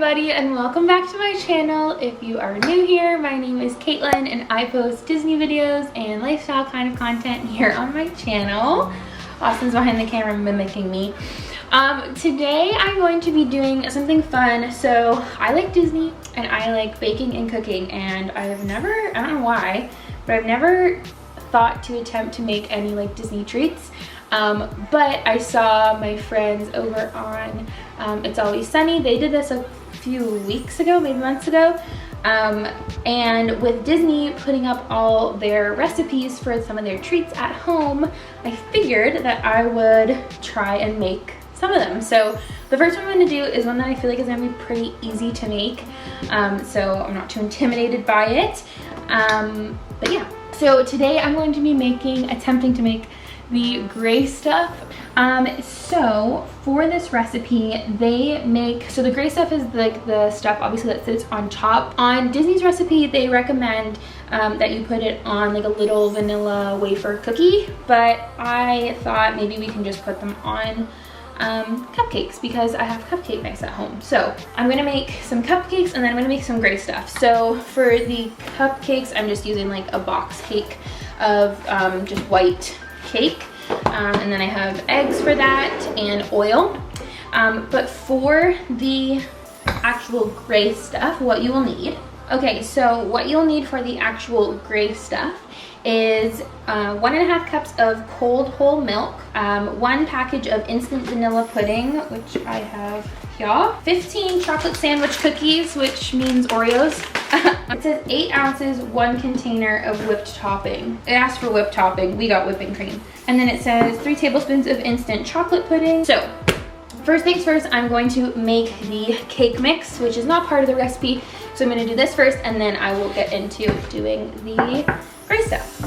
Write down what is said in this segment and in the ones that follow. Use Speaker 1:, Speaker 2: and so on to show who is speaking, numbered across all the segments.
Speaker 1: everybody, and welcome back to my channel. If you are new here, my name is Katelyn and I post Disney videos and lifestyle kind of content here on my channel. Austin's behind the camera mimicking me. Today I'm going to be doing something fun. So I like Disney and I like baking and cooking, and I don't know why, but I've never thought to attempt to make any like Disney treats. But I saw my friends over on It's Always Sunny. They did this a few weeks ago, maybe months ago. And with Disney putting up all their recipes for some of their treats at home, I figured that I would try and make some of them. So the first one I'm going to do is one that I feel like is going to be pretty easy to make. So I'm not too intimidated by it. But yeah, so today I'm going to be attempting to make the gray stuff. So for this recipe, so the gray stuff is like the stuff obviously that sits on top. On Disney's recipe, they recommend that you put it on like a little vanilla wafer cookie, but I thought maybe we can just put them on cupcakes because I have cupcake mix at home. So I'm gonna make some cupcakes and then I'm gonna make some gray stuff. So for the cupcakes, I'm just using like a box cake of just white cake, and then I have eggs for that and oil. But for the actual gray stuff, what you will need, so what you'll need for the actual gray stuff is 1.5 cups of cold whole milk, 1 package of instant vanilla pudding, which I have here, 15 chocolate sandwich cookies, which means Oreos. It says 8 ounces, 1 container of whipped topping. It asked for whipped topping, we got whipping cream. And then it says 3 tablespoons of instant chocolate pudding. So first things first, I'm going to make the cake mix, which is not part of the recipe. So I'm gonna do this first and then I will get into doing the gray stuff.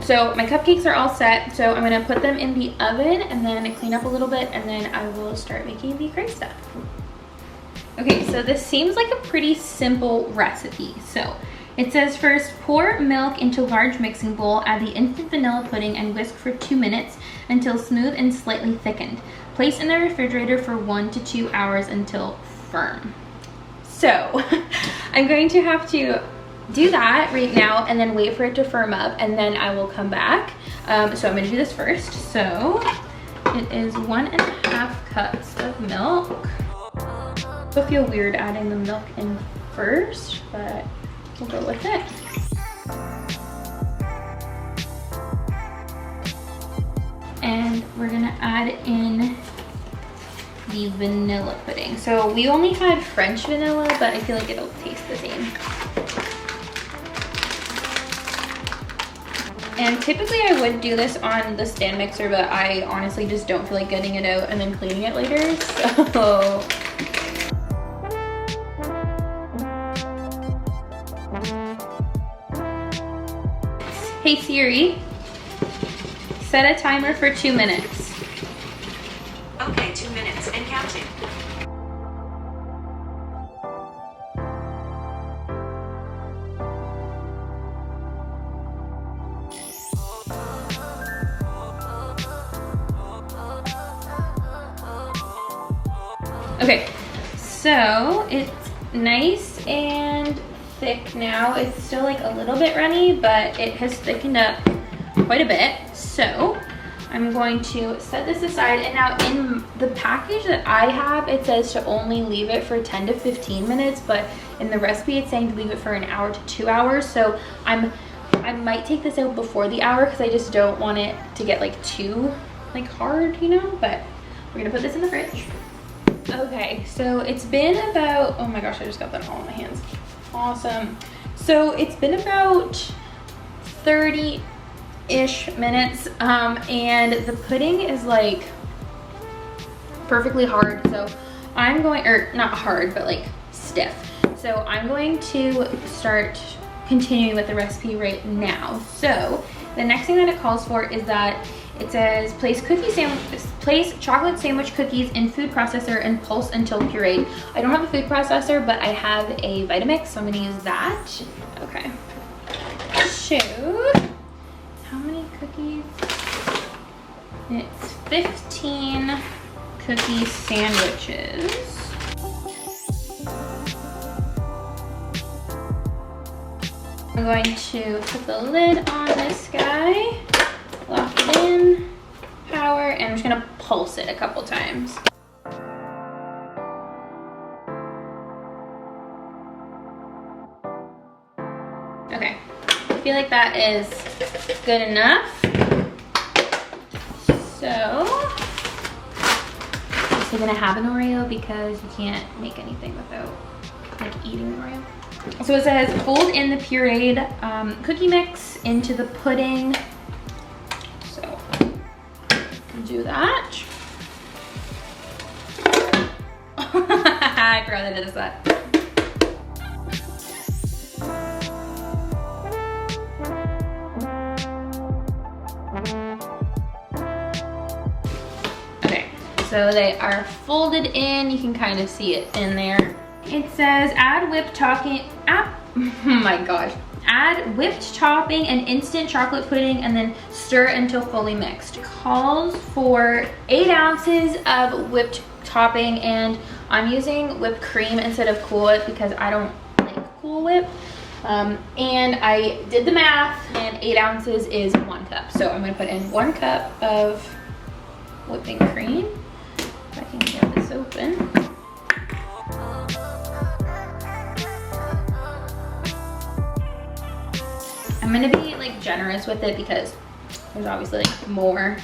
Speaker 1: So my cupcakes are all set, so I'm gonna put them in the oven and then clean up a little bit, and then I will start making the gray stuff. Okay, so this seems like a pretty simple recipe. So it says first, pour milk into large mixing bowl, add the instant vanilla pudding and whisk for 2 minutes until smooth and slightly thickened. Place in the refrigerator for 1 to 2 hours until firm. So I'm going to have to do that right now and then wait for it to firm up, and then I will come back. So I'm gonna do this first. So it is 1.5 cups of milk. I feel weird adding the milk in first, but we'll go with it. And we're gonna add in the vanilla pudding. So we only had French vanilla, but I feel like it'll taste the same. And typically I would do this on the stand mixer, but I honestly just don't feel like getting it out and then cleaning it later, so. Hey Siri, set a timer for 2 minutes.
Speaker 2: Okay, 2 minutes and counting.
Speaker 1: Okay, so it's nice and thick now. It's still like a little bit runny, but it has thickened up quite a bit. So I'm going to set this aside, and now in the package that I have, it says to only leave it for 10 to 15 minutes, but in the recipe it's saying to leave it for 1 hour to 2 hours. So I might take this out before the hour because I just don't want it to get like too like hard, you know, but we're gonna put this in the fridge. Okay, so it's been about, oh my gosh, I just got that all in my hands. Awesome. So it's been about 30-ish minutes, and the pudding is like perfectly hard. So I'm going, or not hard, but like stiff. So I'm going to start continuing with the recipe right now. So the next thing that it calls for is that It says place chocolate sandwich cookies in food processor and pulse until pureed. I don't have a food processor, but I have a Vitamix, so I'm gonna use that. Okay. So, how many cookies? It's 15 cookie sandwiches. I'm going to put the lid on this guy, lock it in, power, and I'm just gonna pulse it a couple times. Okay, I feel like that is good enough. So, I'm still gonna have an Oreo because you can't make anything without like eating an Oreo. So it says fold in the pureed cookie mix into the pudding. So do that. I forgot I did that. Okay, so they are folded in. You can kind of see it in there. It says add whipped topping, oh my gosh. Add whipped topping and instant chocolate pudding and then stir until fully mixed. Calls for 8 ounces of whipped topping, and I'm using whipped cream instead of Cool Whip because I don't like Cool Whip. And I did the math, and 8 ounces is 1 cup. So I'm gonna put in 1 cup of whipping cream. If I can get this open. I'm gonna be like generous with it because there's obviously like more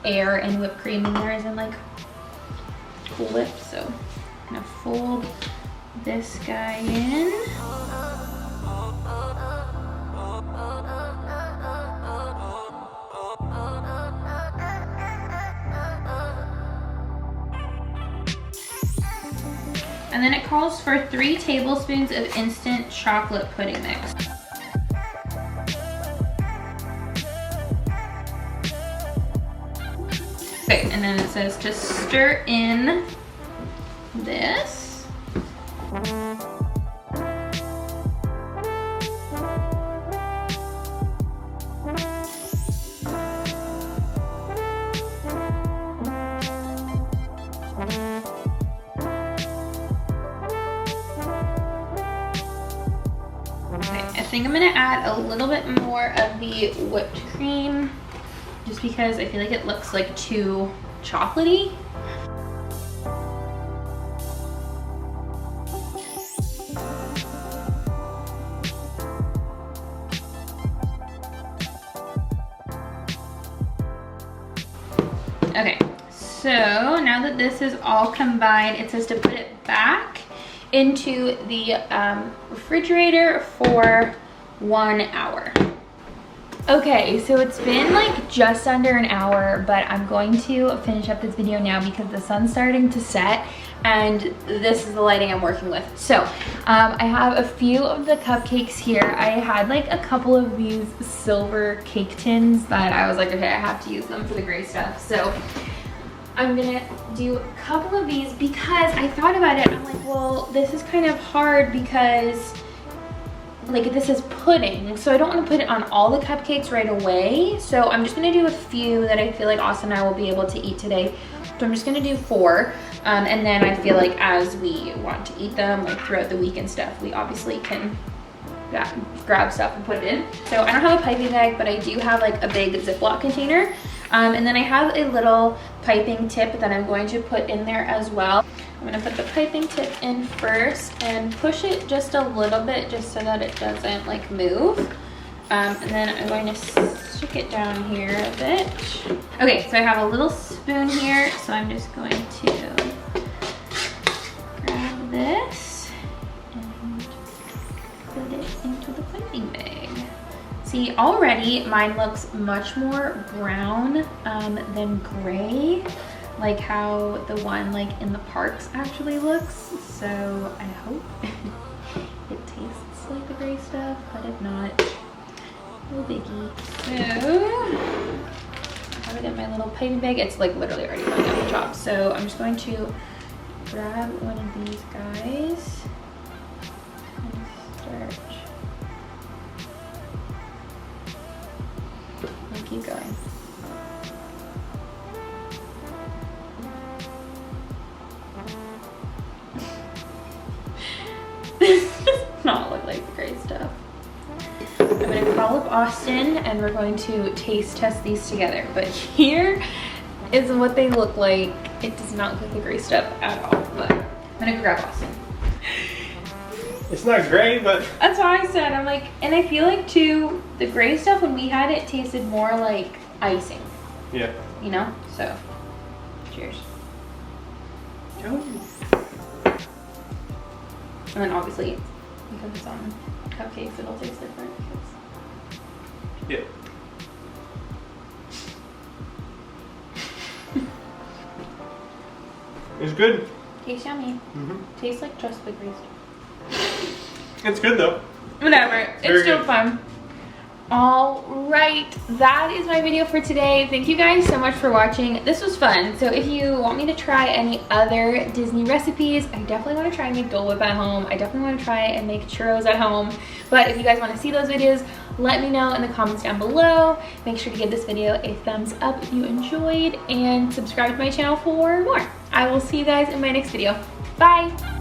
Speaker 1: air and whipped cream than there is in like Cool Whip. So I'm gonna fold this guy in. And then it calls for 3 tablespoons of instant chocolate pudding mix. Okay, and then it says to stir in this. I think I'm gonna add a little bit more of the whipped cream just because I feel like it looks like too chocolatey. Okay, so now that this is all combined, it says to put it back into the refrigerator for 1 hour. Okay, so it's been like just under an hour, but I'm going to finish up this video now because the sun's starting to set and this is the lighting I'm working with. So I have a few of the cupcakes here. I had like a couple of these silver cake tins that I was like, okay, I have to use them for the gray stuff. So I'm gonna do a couple of these because I thought about it. I'm like, well, this is kind of hard because like this is pudding, so I don't want to put it on all the cupcakes right away. So I'm just gonna do a few that I feel like Austin and I will be able to eat today. So I'm just gonna do 4, and then I feel like as we want to eat them like throughout the week and stuff, we obviously can grab stuff and put it in. So I don't have a piping bag, but I do have like a big Ziploc container. And then I have a little piping tip that I'm going to put in there as well. I'm gonna put the piping tip in first and push it just a little bit just so that it doesn't like move. And then I'm going to stick it down here a bit. Okay, so I have a little spoon here, so I'm just going to grab this and put it into the piping bag. See, already mine looks much more brown than gray, like how the one like in the parks actually looks. So I hope it tastes like the gray stuff, but if not, no biggie. So little piping bag. It's like literally already going at the top. So I'm just going to grab one of these guys and start. And keep going. This does not look like the gray stuff. I'm gonna call up Austin and we're going to taste test these together. But here is what they look like. It does not look like the gray stuff at all, but I'm gonna grab Austin.
Speaker 3: It's not gray, but
Speaker 1: That's what I said. I'm like, and I feel like too, the gray stuff when we had it tasted more like icing,
Speaker 3: yeah.
Speaker 1: you know? So, cheers. And then obviously, because it's on cupcakes, it'll taste different.
Speaker 3: Yeah. It's good.
Speaker 1: Tastes yummy.
Speaker 3: Mm-hmm.
Speaker 1: Tastes like just the gray stuff.
Speaker 3: It's good though.
Speaker 1: Whatever,
Speaker 3: Very
Speaker 1: it's still
Speaker 3: good.
Speaker 1: fun. All right, that is my video for today. Thank you guys so much for watching. This was fun. So if you want me to try any other Disney recipes, I definitely want to try and make Dole Whip at home. I definitely want to try and make churros at home. But if you guys want to see those videos, let me know in the comments down below. Make sure to give this video a thumbs up if you enjoyed and subscribe to my channel for more. I will see you guys in my next video. Bye.